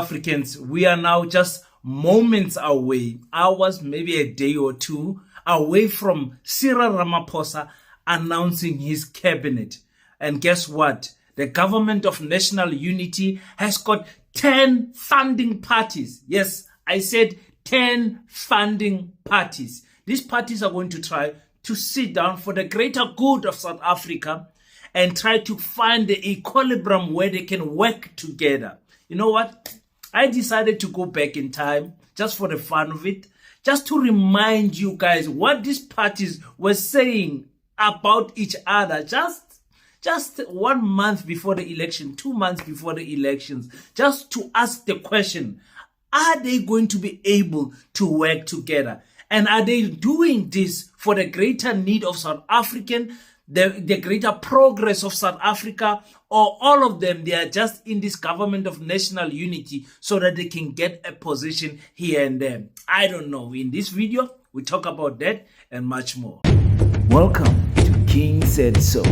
Pan-Africans, we are now just moments away, hours, maybe a day or two, away from Cyril Ramaphosa announcing his cabinet. And guess what? The government of national unity has got 10 funding parties. Yes, I said 10 funding parties. These parties are going to try to sit down for the greater good of South Africa and try to find the equilibrium where they can work together. You know what? I decided to go back in time just for the fun of it, just to remind you guys what these parties were saying about each other just 1 month before the election, 2 months before the elections, just to ask the question, are they going to be able to work together? And are they doing this for the greater need of South African, the greater progress of South Africa, or all of them, they are just in this government of national unity so that they can get a position here and there? I don't know. In this video, we talk about that and much more. Welcome to King Said So,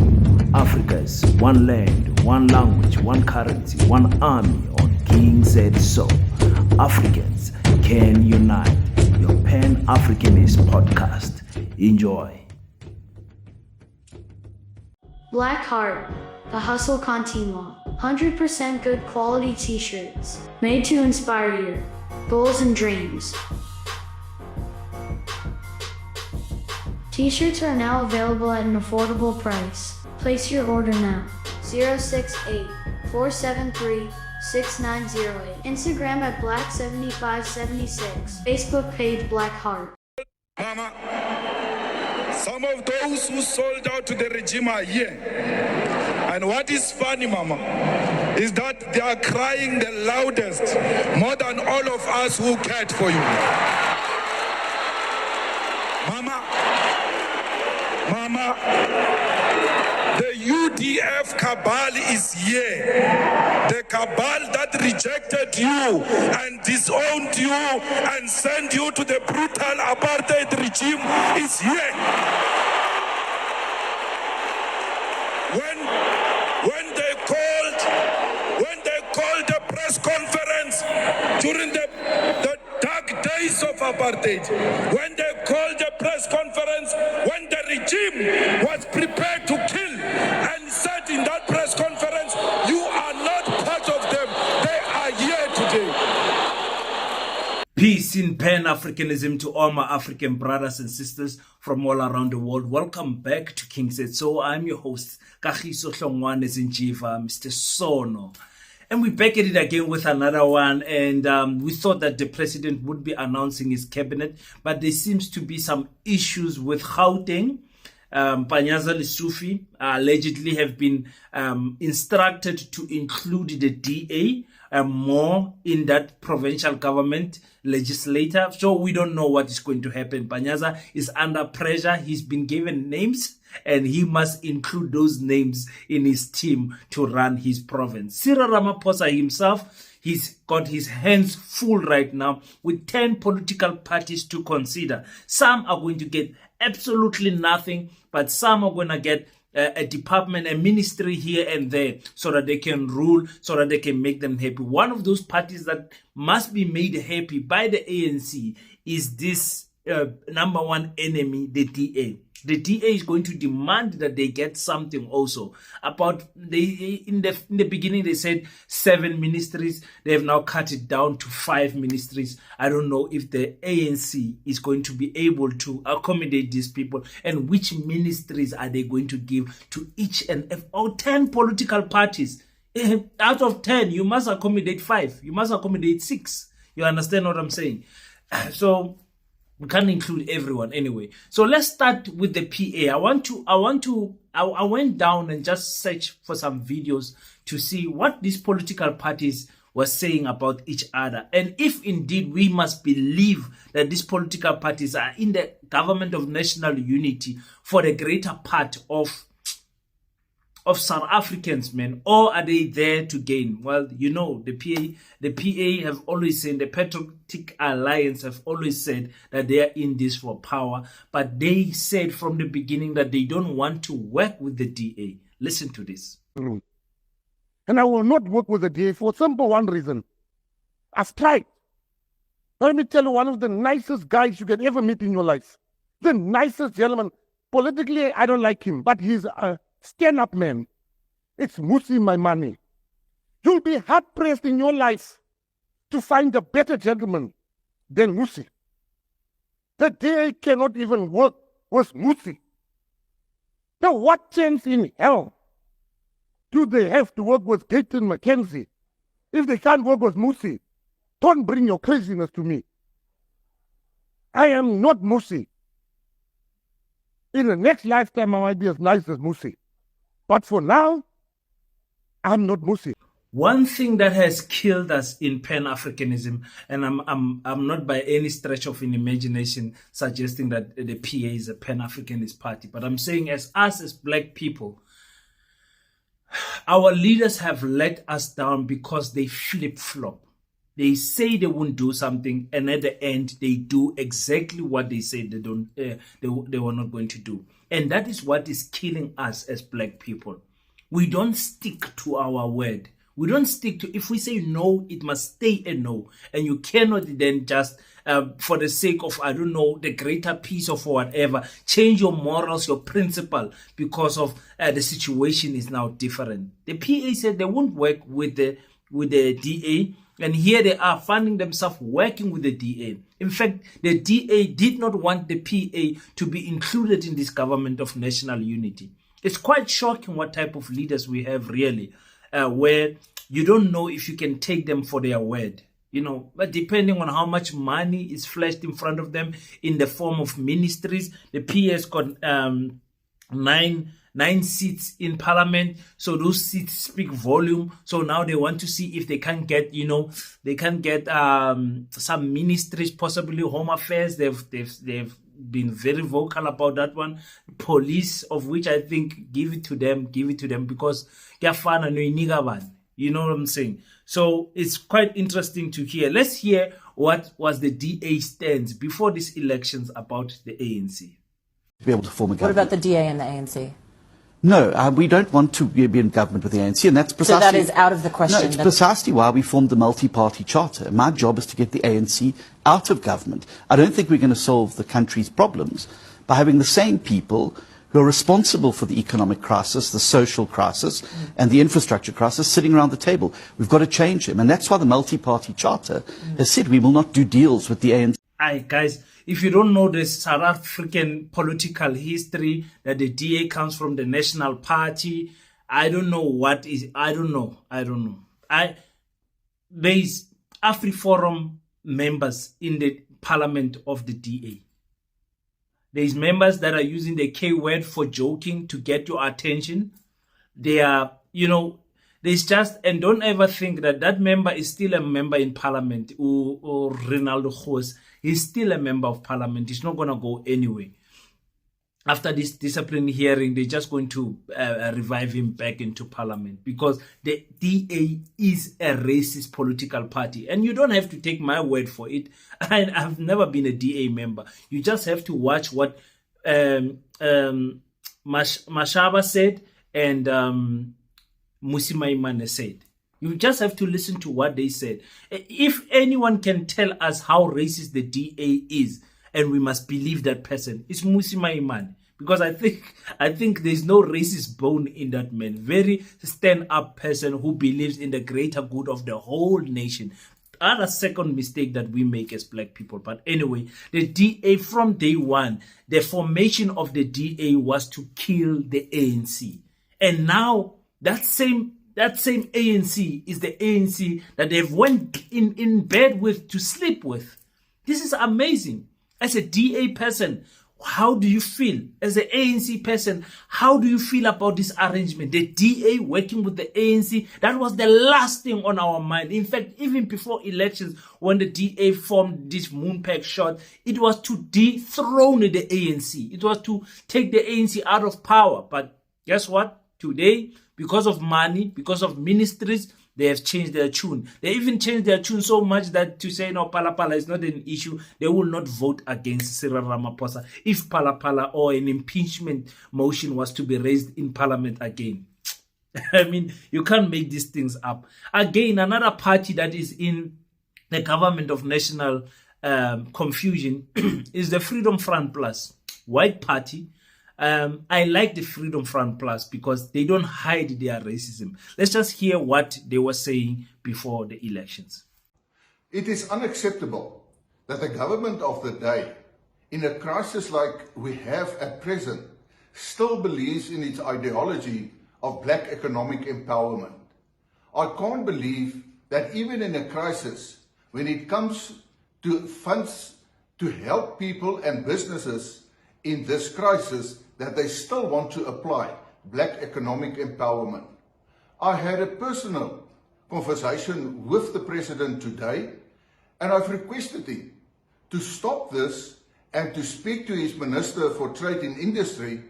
Africa's one land, one language, one currency, one army on King Said So. Africans can unite. Your Pan-Africanist podcast. Enjoy. Black Heart, the Hustle Continua. 100% good quality t-shirts, made to inspire your goals and dreams. T-shirts are now available at an affordable price. Place your order now. 068-473-6908. Instagram at Black7576. Facebook page Blackheart. Mama, some of those who sold out to the regime are here. And what is funny, Mama, is that they are crying the loudest, more than all of us who cared for you. Mama, the UDF cabal is here. The cabal that rejected you and disowned you and sent you to the brutal apartheid regime is here. When they called the press conference during the dark days of apartheid, when they called the press conference, when the regime was prepared to kill, and said in that press conference, you are not part of them, they are here today. Peace in Pan-Africanism to all my African brothers and sisters from all around the world. Welcome back to King Said So. I'm your host, Kagiso Hlongwane Zinjiva, Mr. Sono. And we're back at it again with another one. And we thought that the president would be announcing his cabinet, but there seems to be some issues with Gauteng. Panyaza Lesufi allegedly have been instructed to include the DA more in that provincial government legislator. So we don't know what is going to happen. Panyaza is under pressure. He's been given names and he must include those names in his team to run his province. Cyril Ramaphosa himself, he's got his hands full right now with 10 political parties to consider. Some are going to get absolutely nothing, but some are going to get a department, a ministry here and there so that they can rule, so that they can make them happy. One of those parties that must be made happy by the ANC is this number one enemy, the DA. The DA is going to demand that they get something also. In the beginning they said 7 ministries. They have now cut it down to 5 ministries. I don't know if the ANC is going to be able to accommodate these people, and which ministries are they going to give to each and every 10 political parties. Out of 10, you must accommodate 5. You must accommodate 6. You understand what I'm saying? So we can't include everyone anyway. So let's start with the PA. I went down and just searched for some videos to see what these political parties were saying about each other. And if indeed we must believe that these political parties are in the government of national unity for the greater part of South Africans, man, or are they there to gain? Well, you know, the PA have always said, the Patriotic Alliance have always said that they are in this for power, but they said from the beginning that they don't want to work with the DA. Listen to this. And I will not work with the DA for simple one reason. I've tried. Let me tell you, one of the nicest guys you can ever meet in your life. The nicest gentleman. Politically, I don't like him, but he's a stand-up man. It's Musi Maimane. You'll be hard-pressed in your life to find a better gentleman than Musi. The DA cannot even work with Musi. Now, what chance in hell do they have to work with Gayton McKenzie if they can't work with Musi? Don't bring your craziness to me. I am not Musi. In the next lifetime, I might be as nice as Musi. But for now, I'm not Musi. One thing that has killed us in Pan-Africanism, and I'm not by any stretch of an imagination suggesting that the PA is a Pan-Africanist party, but I'm saying as us as black people, our leaders have let us down because they flip-flop. They say they won't do something, and at the end, they do exactly what they say they were not going to do. And that is what is killing us as black people. We don't stick to our word. We don't stick to, if we say no, it must stay a no. And you cannot then just, for the sake of, I don't know, the greater peace or for whatever, change your morals, your principle, because of the situation is now different. The PA said they won't work with the DA. And here they are finding themselves working with the DA. In fact, the DA did not want the PA to be included in this government of national unity. It's quite shocking what type of leaders we have really, where you don't know if you can take them for their word. You know, but depending on how much money is flashed in front of them in the form of ministries, the PA has got nine seats in parliament, so those seats speak volume. So now they want to see if they can get, some ministries, possibly home affairs. They've been very vocal about that one. Police, of which I think give it to them because you know what I'm saying. So it's quite interesting to hear. Let's hear what was the DA stance before these elections about the ANC. Be able to form a government. What about the DA and the ANC? No, we don't want to be in government with the ANC, and that's precisely... So that is out of the question. No, it's precisely why we formed the multi-party charter. My job is to get the ANC out of government. I don't think we're going to solve the country's problems by having the same people who are responsible for the economic crisis, the social crisis, and the infrastructure crisis sitting around the table. We've got to change them, and that's why the multi-party charter has said we will not do deals with the ANC. Aye, guys, if you don't know the South African political history, that the DA comes from the National Party, I don't know what is, I don't know. There's AfriForum members in the parliament of the DA. There's members that are using the K word for joking to get your attention. They are, there's just, and don't ever think that that member is still a member in parliament, or Ronaldo Khos. He's still a member of parliament. He's not going to go anywhere. After this discipline hearing, they're just going to revive him back into parliament, because the DA is a racist political party. And you don't have to take my word for it. I've never been a DA member. You just have to watch what Mashaba said and Musi Maimane said. You just have to listen to what they said. If anyone can tell us how racist the DA is, and we must believe that person, it's Musi Maimane. Because I think there's no racist bone in that man. Very stand-up person who believes in the greater good of the whole nation. Other second mistake that we make as black people. But anyway, the DA from day one, the formation of the DA was to kill the ANC. And now that same ANC is the ANC that they've went in bed with to sleep with. This is amazing. As a DA person, how do you feel? As an ANC person, how do you feel about this arrangement? The DA working with the ANC, that was the last thing on our mind. In fact, even before elections, when the DA formed this Moonpack shot, it was to dethrone the ANC. It was to take the ANC out of power. But guess what? Today, because of money, because of ministries, they have changed their tune. They even changed their tune so much that to say, no, Pala is not an issue, they will not vote against Cyril Ramaphosa if Pala or an impeachment motion was to be raised in parliament again. I mean, you can't make these things up. Again, another party that is in the government of national confusion is the Freedom Front Plus, white party. I like the Freedom Front Plus because they don't hide their racism. Let's just hear what they were saying before the elections. It is unacceptable that the government of the day, in a crisis like we have at present, still believes in its ideology of black economic empowerment. I can't believe that even in a crisis, when it comes to funds to help people and businesses in this crisis, that they still want to apply black economic empowerment. I had a personal conversation with the President today, and I've requested him to stop this and to speak to his Minister for Trade and Industry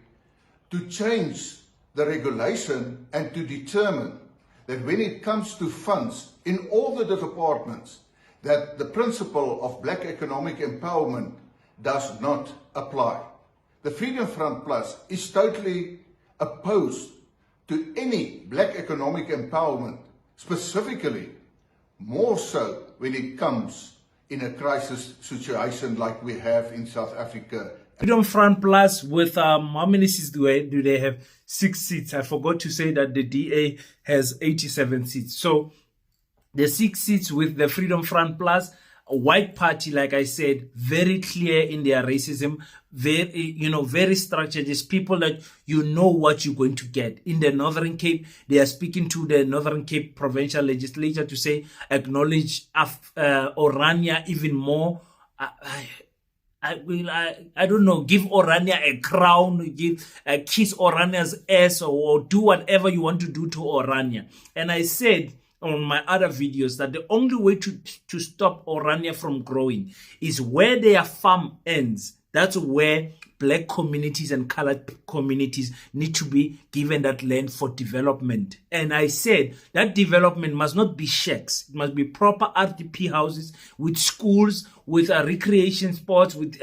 to change the regulation and to determine that when it comes to funds in all the departments, that the principle of black economic empowerment does not apply. The Freedom Front Plus is totally opposed to any black economic empowerment, specifically more so when it comes in a crisis situation like we have in South Africa. Freedom Front Plus with how many seats do they have? 6 seats. I forgot to say that the DA has 87 seats. So the 6 seats with the Freedom Front Plus, a white party, like I said, very clear in their racism, very structured. It's people that you know what you're going to get. In the Northern Cape, they are speaking to the Northern Cape provincial legislature to say, acknowledge Orania even more. I don't know, give Orania a crown, kiss Orania's ass, or do whatever you want to do to Orania. And I said on my other videos that the only way to stop Orania from growing is where their farm ends. That's where black communities and colored communities need to be given that land for development. And I said that development must not be shacks. It must be proper RDP houses with schools, with recreation spots, with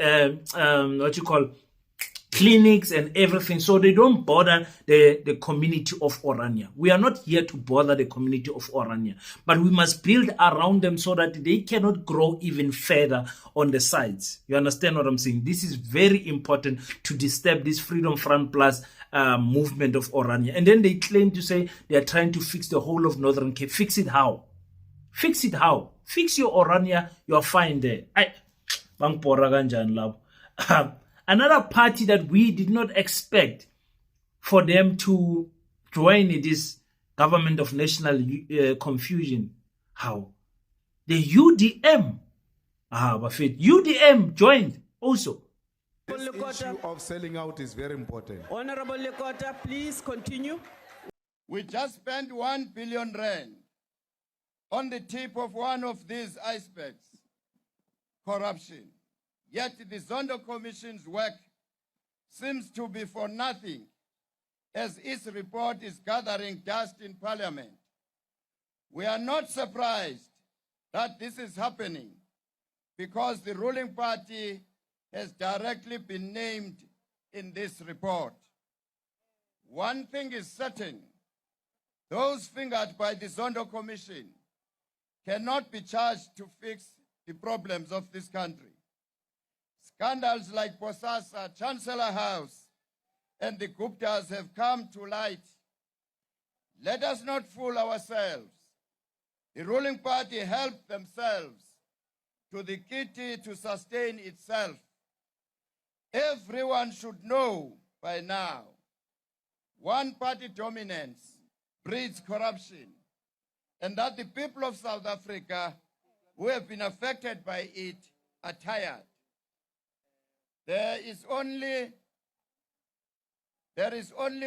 clinics and everything, so they don't bother the community of Orania. We are not here to bother the community of Orania, but we must build around them so that they cannot grow even further on the sides. You understand what I'm saying? This is very important to disturb this Freedom Front Plus movement of Orania. And then they claim to say they are trying to fix the whole of Northern Cape. Fix it how? Fix it how? Fix your Orania, you are fine there. Another party that we did not expect for them to join this government of national confusion. How? The UDM. UDM joined also. This issue of selling out is very important. Honorable Lekota, please continue. We just spent 1 billion rand on the tip of one of these icebergs, corruption. Yet the Zondo Commission's work seems to be for nothing, as its report is gathering dust in Parliament. We are not surprised that this is happening because the ruling party has directly been named in this report. One thing is certain, those fingered by the Zondo Commission cannot be charged to fix the problems of this country. Scandals like Bosasa, Chancellor House, and the Guptas have come to light. Let us not fool ourselves. The ruling party helped themselves to the kitty to sustain itself. Everyone should know by now, one-party dominance breeds corruption, and that the people of South Africa who have been affected by it are tired. There is only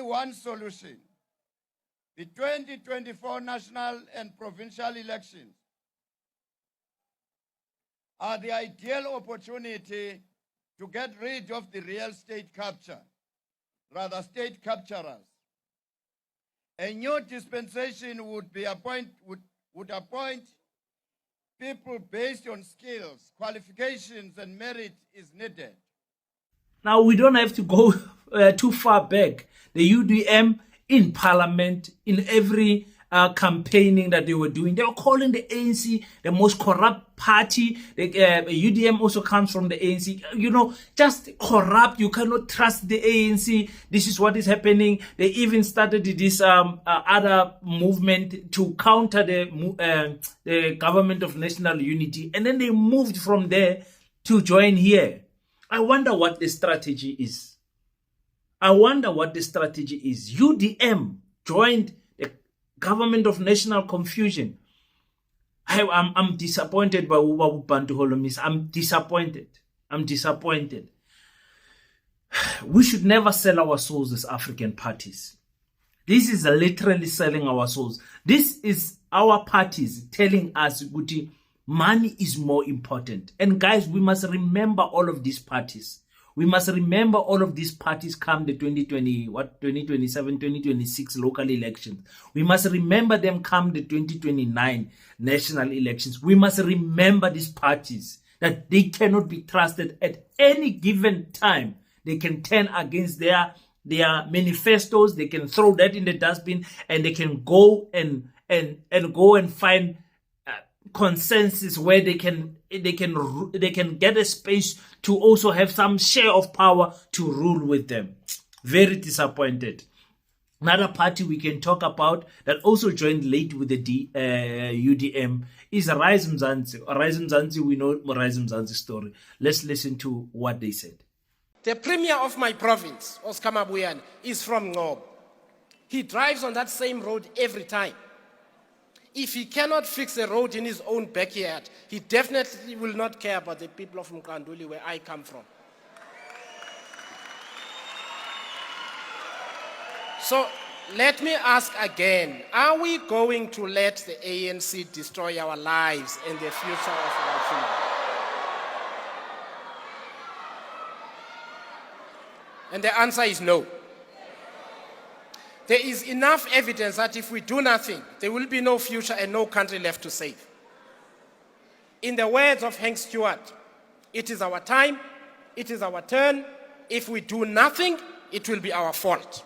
one solution. The 2024 national and provincial elections are the ideal opportunity to get rid of the real state capture, rather state capturers. A new dispensation would appoint people based on skills, qualifications, and merit is needed. Now, we don't have to go too far back. The UDM in Parliament, in every campaigning that they were doing. They were calling the ANC the most corrupt party. The UDM also comes from the ANC. You know, just corrupt. You cannot trust the ANC. This is what is happening. They even started this other movement to counter the government of national unity. And then they moved from there to join here. I wonder what the strategy is. UDM joined the government of national confusion. I'm disappointed by Uba Bantu Holomis. I'm disappointed. We should never sell our souls as African parties. This is literally selling our souls. This is our parties telling us, Guti, money is more important. And guys, we must remember all of these parties. We must remember all of these parties come the 2027, 2026 local elections. We must remember them come the 2029 national elections. We must remember these parties, that they cannot be trusted at any given time. They can turn against their manifestos. They can throw that in the dustbin, and they can go and find consensus where they can get a space to also have some share of power to rule with them. Very disappointed. Another party we can talk about that also joined late with the UDM is Rise Mzansi. Rise Mzansi, we know Rise Mzansi story. Let's listen to what they said. The premier of my province, Oscar Mabuyane, is from Ngob. He drives on that same road every time. If he cannot fix a road in his own backyard, he definitely will not care about the people of Mkanduli, where I come from. So let me ask again, are we going to let the ANC destroy our lives and the future of our children? And the answer is no. There is enough evidence that if we do nothing, there will be no future and no country left to save. In the words of Hank Stewart, it is our time, it is our turn. If we do nothing, it will be our fault.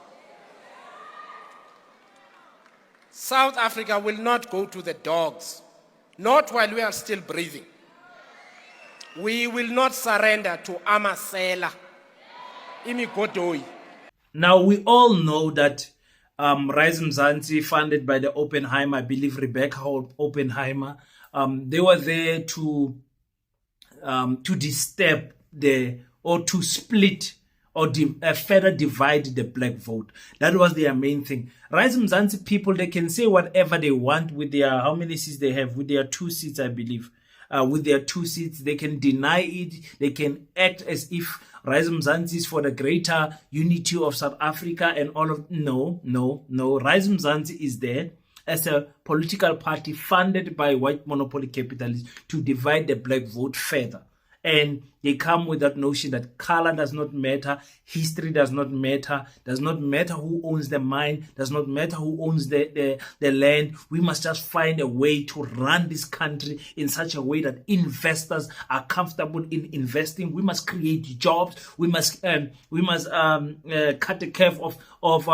South Africa will not go to the dogs, not while we are still breathing. We will not surrender to Amasela, Imigodoi. Now, we all know that Rise Mzansi, funded by the Oppenheimer, I believe Rebecca Oppenheimer, they were there to disturb to split or further divide the black vote. That was their main thing. Rise Mzansi people, they can say whatever they want with their, how many seats they have? With their 2 seats, I believe. With their 2 seats, they can deny it. They can act as if Rise Mzansi is for the greater unity of South Africa and all of... No. Rise Mzansi is there as a political party funded by white monopoly capitalists to divide the black vote further. And they come with that notion that color does not matter, history does not matter who owns the mine, does not matter who owns the land. We must just find a way to run this country in such a way that investors are comfortable in investing. We must create jobs. We must cut the curve of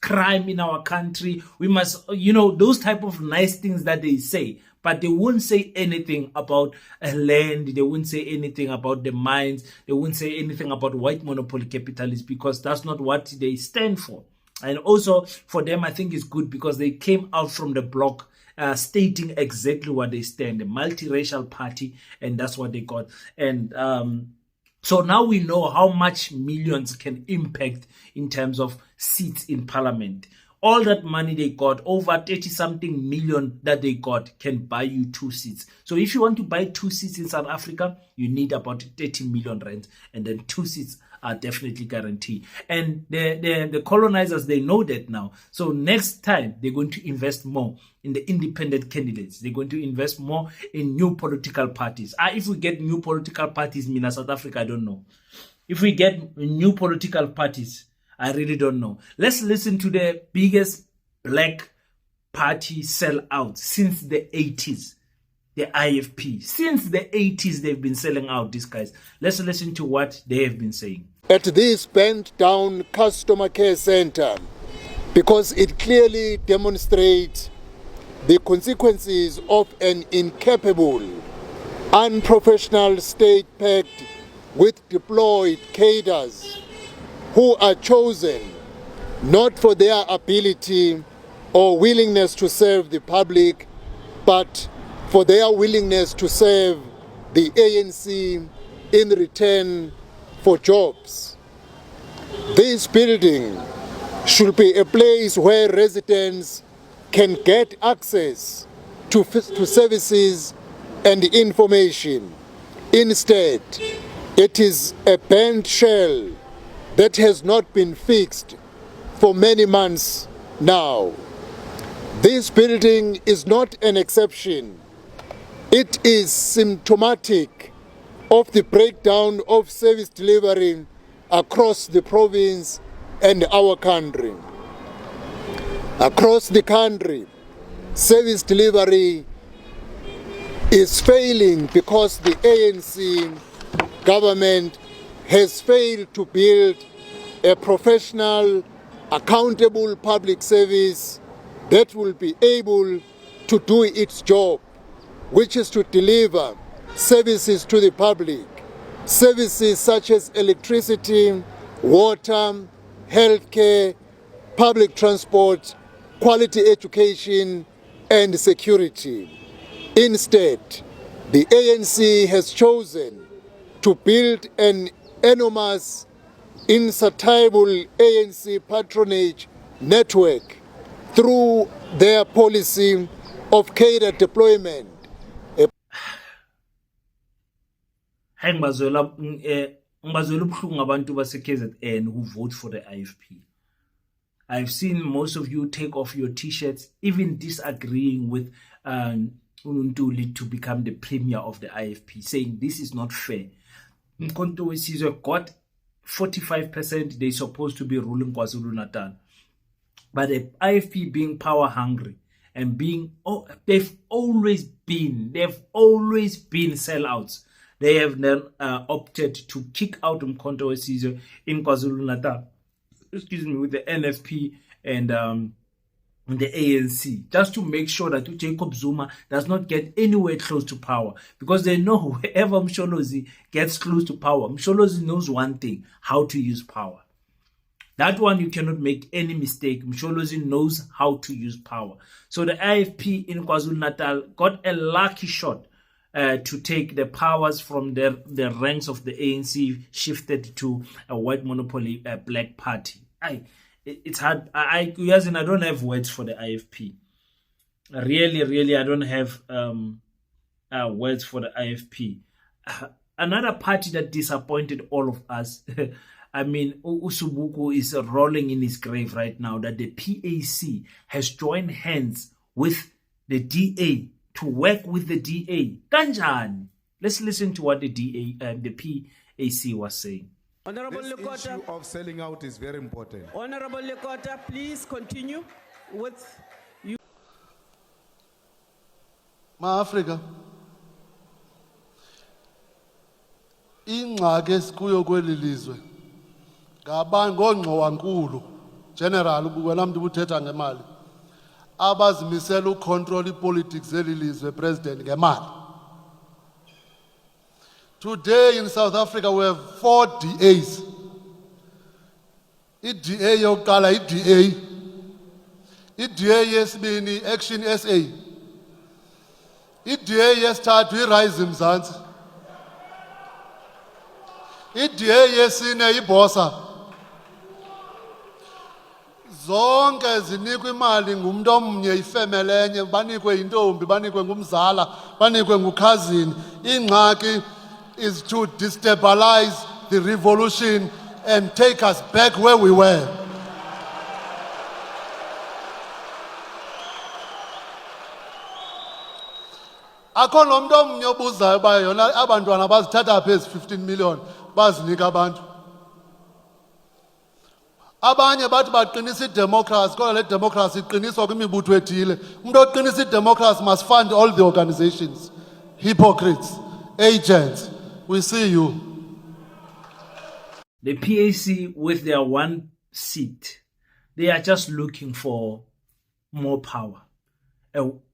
crime in our country. We must, those type of nice things that they say. But they won't say anything about land. They won't say anything about the mines. They won't say anything about white monopoly capitalists, because that's not what they stand for. And also for them, I think it's good because they came out from the block stating exactly what they stand, a multiracial party, and that's what they got. And so now we know how much millions can impact in terms of seats in parliament. All that money they got, over 30-something million that they got, can buy you 2 seats. So if you want to buy 2 seats in South Africa, you need about 30 million rand, and then 2 seats are definitely guaranteed. And the colonizers, they know that now. So next time, they're going to invest more in the independent candidates. They're going to invest more in new political parties. If we get new political parties in South Africa, I don't know. If we get new political parties, I really don't know. Let's listen to the biggest black party sellout since the 80s, the IFP. Since the 80s, they've been selling out, these guys. Let's listen to what they have been saying. At this bent down customer care center, because it clearly demonstrates the consequences of an incapable, unprofessional state packed with deployed cadres who are chosen not for their ability or willingness to serve the public, but for their willingness to serve the ANC in return for jobs. This building should be a place where residents can get access to services and information. Instead, it is a burnt shell that has not been fixed for many months now. This building is not an exception. It is symptomatic of the breakdown of service delivery across the province and our country. Across the country, service delivery is failing because the ANC government has failed to build a professional, accountable public service that will be able to do its job, which is to deliver services to the public. Services such as electricity, water, healthcare, public transport, quality education, and security. Instead, the ANC has chosen to build an enormous, insatiable ANC patronage network through their policy of cadre deployment. Hayi ngibazwela ubuhlungu abantu base-KZN who vote for the IFP. I've seen most of you take off your t-shirts, even disagreeing with Untuli to become the premier of the IFP, saying this is not fair. Mkhonto Wesizwe got 45%, they're supposed to be ruling KwaZulu-Natal. But the IFP being power hungry and being, they've always been sellouts. They have then opted to kick out Mkhonto Wesizwe in KwaZulu-Natal, with the NFP and the ANC, just to make sure that Jacob Zuma does not get anywhere close to power, because they know wherever Msholozi gets close to power, Msholozi knows one thing: how to use power. That one you cannot make any mistake. Msholozi knows how to use power. So the IFP in KwaZulu-Natal got a lucky shot to take the powers from the ranks of the ANC, shifted to a white monopoly black party. It's hard. I don't have words for the IFP. Really, I don't have words for the IFP. Another party that disappointed all of us. I mean, Usubuku is rolling in his grave right now that the PAC has joined hands with the DA to work with the DA. Kanjani? Let's listen to what the PAC was saying. Honorable This Lekota, issue of selling out is very important. Honorable Lekota, please continue with you. Ma-Afrika, ingxaki esikuyo kweli lizwe ngongxowankulu general wena mntu ubuthetha ngemali abazimisela ucontrol ipolitics zeli lizwe president ngemali. Today in South Africa we have 4 DAs. I-DA yokuqala i-DA, i-DA yesibini Action SA, i-DA yesithathu i-Rise Mzansi, i-DA yesine iBosa. Zonke zinikwe imali ngumuntu omnye ifemele enye, banikwe intombi, banikwe ngumzala, banikwe ngukhazini. Ingxaki is to destabilize the revolution and take us back where we were. Akho nomuntu omnye obuzayo uba yona abantwana bazithatha phe 15 million bazinika abantu. Abanye bathi baqinisa idemocracy, kodwa le democracy iqiniswa kwimibutho ethile. Umuntu oqinisa idemocracy must fund all the organizations. Hypocrites, agents, we see you. The PAC with their one seat, they are just looking for more power.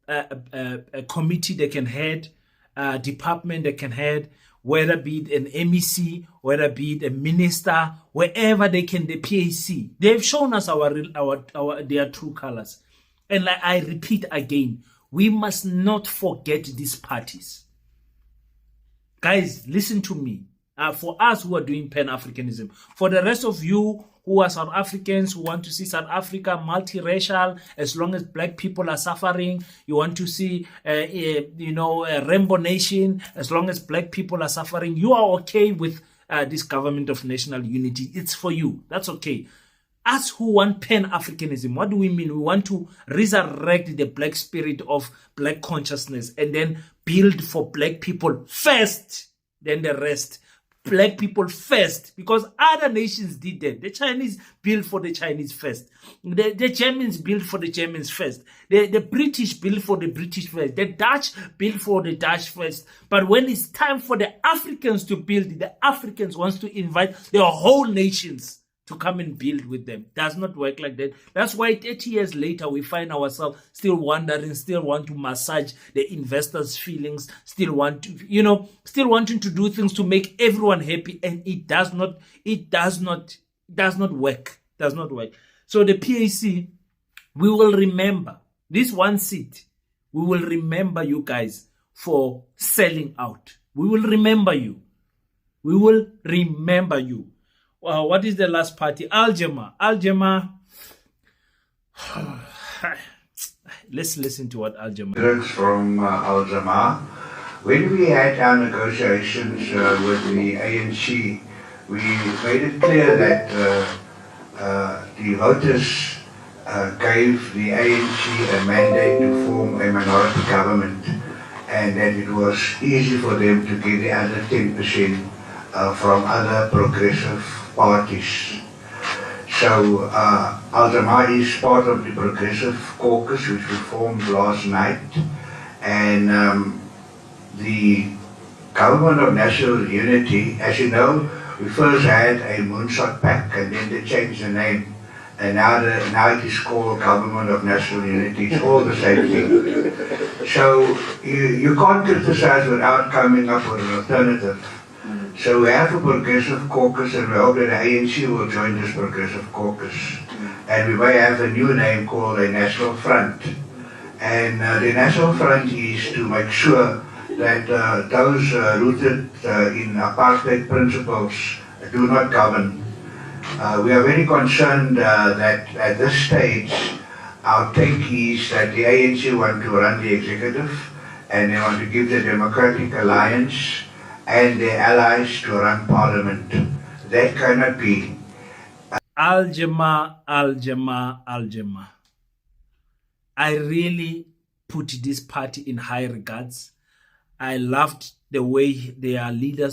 a committee they can head, a department they can head, whether be it an MEC, whether be it a minister, wherever they can, the PAC. They've shown us their true colors. And like I repeat again, we must not forget these parties. Guys, listen to me. For us who are doing Pan-Africanism, for the rest of you who are South Africans, who want to see South Africa multiracial, as long as black people are suffering, you want to see, a rainbow nation, as long as black people are suffering, you are okay with this government of national unity. It's for you. That's okay. Us who want Pan-Africanism, what do we mean? We want to resurrect the black spirit of black consciousness and then build for black people first, then the rest. Black people first, because other nations did that. The Chinese built for the Chinese first. The Germans built for the Germans first. The British built for the British first. The Dutch built for the Dutch first. But when it's time for the Africans to build, the Africans wants to invite their whole nations to come and build with them. Does not work like that. That's why 30 years later, we find ourselves still wondering, still want to massage the investors' feelings, still want to, still wanting to do things to make everyone happy. And it does not work. Does not work. So the PAC, we will remember this one seat. We will remember you guys for selling out. We will remember you. We will remember you. What is the last party? Jama-ah. Let's listen to what Jama-ah. From Jama-ah. When we had our negotiations with the ANC, we made it clear that the voters gave the ANC a mandate to form a minority government, and that it was easy for them to get the other 10% from other progressive parties. So Jama-ah is part of the Progressive Caucus, which we formed last night, and the Government of National Unity, as you know, we first had a Moonshot PAC, and then they changed the name, and now it is called Government of National Unity. It's all the same thing. So you can't criticize without coming up with an alternative. So we have a Progressive Caucus, and we hope that the ANC will join this Progressive Caucus. And we may have a new name called a National Front. And the National Front is to make sure that those rooted in apartheid principles do not govern. We are very concerned that at this stage, our take is that the ANC want to run the executive, and they want to give the Democratic Alliance and their allies to run parliament. That cannot be. Jama-ah. I really put this party in high regards. I loved the way their leader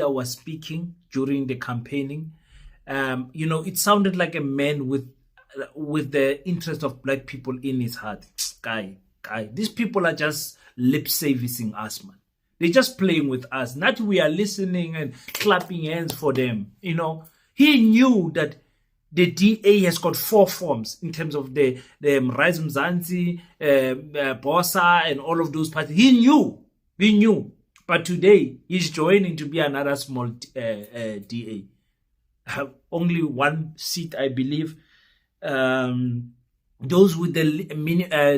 was speaking during the campaigning. It sounded like a man with the interest of black people in his heart. Guy, these people are just lip servicing us, man. They're just playing with us. Not we are listening and clapping hands for them. He knew that the DA has got 4 forms in terms of the Mzansi, Bosa, and all of those parties. He knew. But today, he's joining to be another small DA. Only 1 seat, I believe. Those with the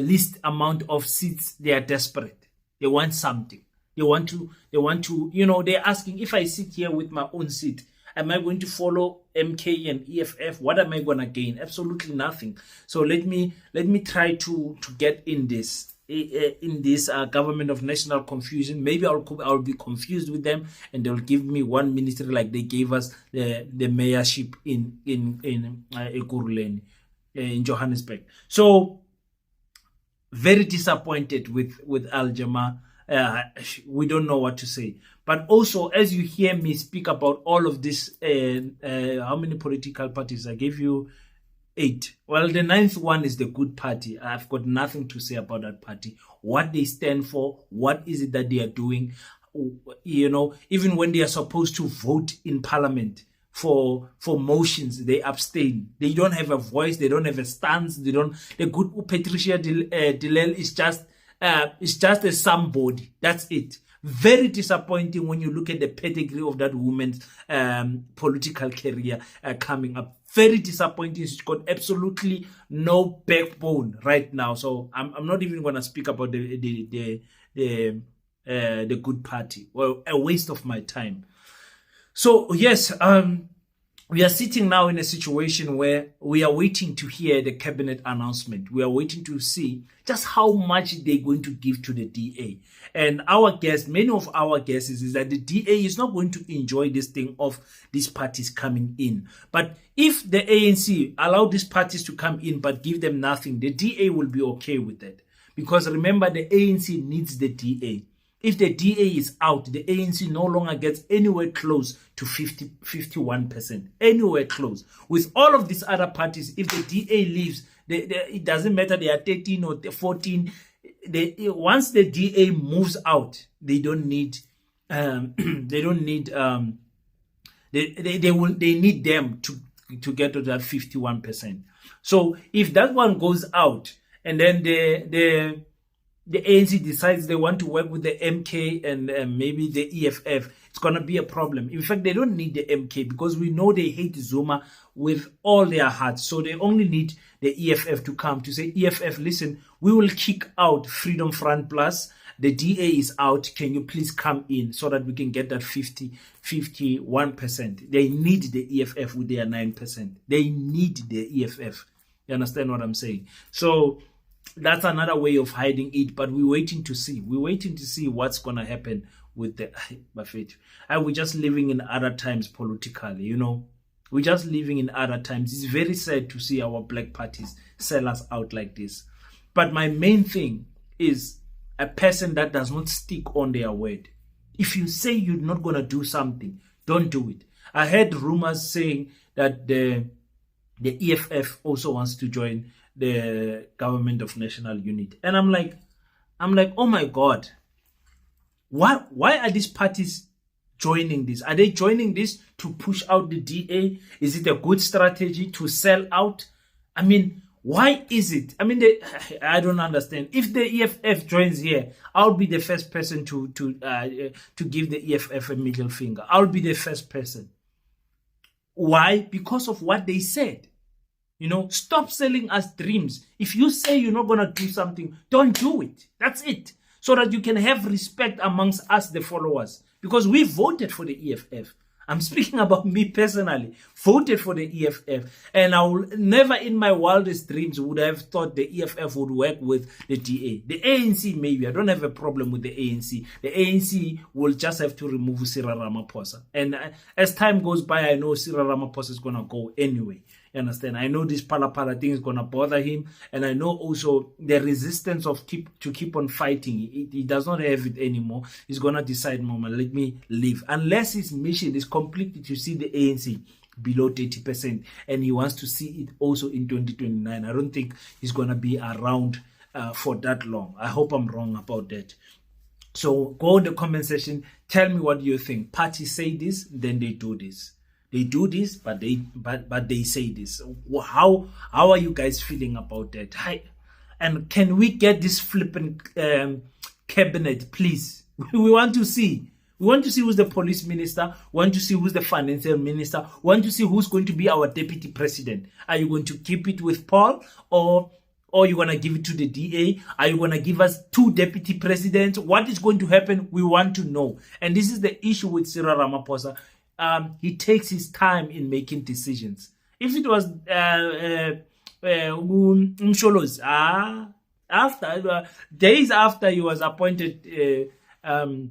least amount of seats, they are desperate. They want something. They want to, they're asking, if I sit here with my own seat, am I going to follow MK and EFF? What am I going to gain? Absolutely nothing. So let me try to get in this government of national confusion. Maybe I'll be confused with them, and they'll give me 1 ministry like they gave us the mayorship in Ekurhuleni, in Johannesburg. So very disappointed with Jama-ah. We don't know what to say. But also, as you hear me speak about all of this, how many political parties? I gave you 8. Well, the 9th one is the Good Party. I've got nothing to say about that party. What they stand for, what is it that they are doing? Even when they are supposed to vote in parliament, for motions, they abstain. They don't have a voice, they don't have a stance, they don't. The good Patricia Dilel is just a somebody. That's it. Very disappointing when you look at the pedigree of that woman's political career coming up. Very disappointing. She's got absolutely no backbone right now. So I'm not even going to speak about the Good Party. Well, a waste of my time. So yes, we are sitting now in a situation where we are waiting to hear the cabinet announcement. We are waiting to see just how much they're going to give to the DA. And our guess, many of our guesses is that the DA is not going to enjoy this thing of these parties coming in. But if the ANC allow these parties to come in but give them nothing, the DA will be okay with that. Because remember, the ANC needs the DA. If the DA is out, the ANC no longer gets anywhere close to 51%. Anywhere close. With all of these other parties, if the DA leaves, it doesn't matter they are 13 or 14. Once the DA moves out, they need them to get to that 51%. So if that one goes out, and then the ANC decides they want to work with the MK and maybe the EFF, it's going to be a problem. In fact, they don't need the MK because we know they hate Zuma with all their hearts. So they only need the EFF to come to say, EFF, listen, we will kick out Freedom Front Plus. The DA is out. Can you please come in so that we can get that 51%? They need the EFF with their 9%. They need the EFF. You understand what I'm saying? So that's another way of hiding it, but we're waiting to see. We're waiting to see what's going to happen with the Buffett. We're just living in other times politically, you know. We're just living in other times. It's very sad to see our black parties sell us out like this. But my main thing is a person that does not stick on their word. If you say you're not going to do something, don't do it. I heard rumors saying that the EFF also wants to join the Government of National Unity. And I'm like, oh my God, why are these parties joining this? Are they joining this to push out the DA? Is it a good strategy to sell out? I mean, why is it? I mean, I don't understand. If the EFF joins here, I'll be the first person to give the EFF a middle finger. I'll be the first person. Why? Because of what they said. You know, stop selling us dreams. If you say you're not going to do something, don't do it. That's it. So that you can have respect amongst us, the followers. Because we voted for the EFF. I'm speaking about me personally. Voted for the EFF. And I will never in my wildest dreams would have thought the EFF would work with the DA. The ANC maybe. I don't have a problem with the ANC. The ANC will just have to remove Cyril Ramaphosa. And as time goes by, I know Cyril Ramaphosa is going to go anyway. You understand? I know this pala thing is going to bother him. And I know also the resistance of to keep on fighting. He does not have it anymore. He's going to decide, Mama, let me leave. Unless his mission is completely to see the ANC below 30%. And he wants to see it also in 2029. I don't think he's going to be around for that long. I hope I'm wrong about that. So go in the comment section. Tell me what you think. Parties say this, then they do this. They do this, but they say this. How are you guys feeling about that? And can we get this flipping cabinet, please? We want to see. We want to see who's the police minister. We want to see who's the financial minister. We want to see who's going to be our deputy president. Are you going to keep it with Paul, or you're going to give it to the DA? Are you going to give us 2 deputy presidents? What is going to happen? We want to know. And this is the issue with Cyril Ramaphosa. He takes his time in making decisions. If it was Msholos, days after he was appointed, the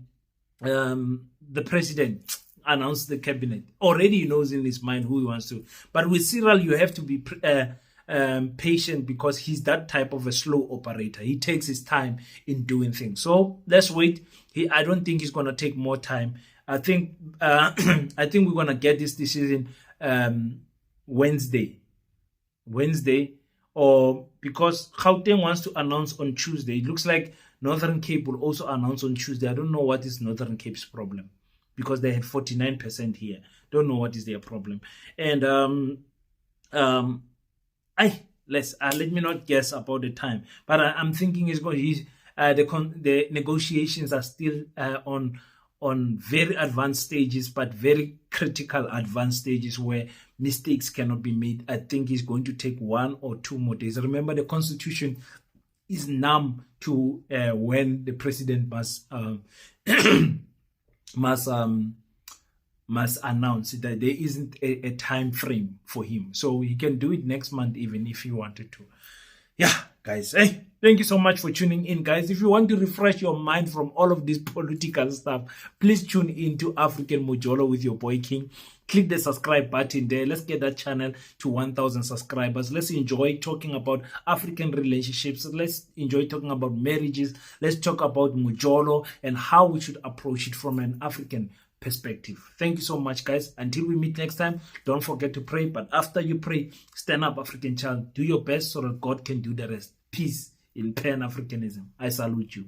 president announced the cabinet. Already he knows in his mind who he wants to. But with Cyril, you have to be patient because he's that type of a slow operator. He takes his time in doing things. So let's wait. I don't think he's going to take more time. I think we're gonna get this decision Wednesday, or because Gauteng wants to announce on Tuesday. It looks like Northern Cape will also announce on Tuesday. I don't know what is Northern Cape's problem. because they had 49% here. Don't know what is their problem. And let me not guess about the time, but I'm thinking the negotiations are still on very advanced stages, but very critical advanced stages where mistakes cannot be made. I think it's going to take 1 or 2 more days. Remember, the constitution is numb to when the president must announce that there isn't a time frame for him. So he can do it next month even if he wanted to. Yeah, guys. Hey, thank you so much for tuning in, guys. If you want to refresh your mind from all of this political stuff, please tune in to African Mojolo with your boy King. Click the subscribe button there. Let's get that channel to 1,000 subscribers. Let's enjoy talking about African relationships. Let's enjoy talking about marriages. Let's talk about Mojolo and how we should approach it from an African perspective. Thank you so much, guys. Until we meet next time, don't forget to pray. But after you pray, stand up, African child. Do your best so that God can do the rest. Peace in Pan-Africanism. I salute you.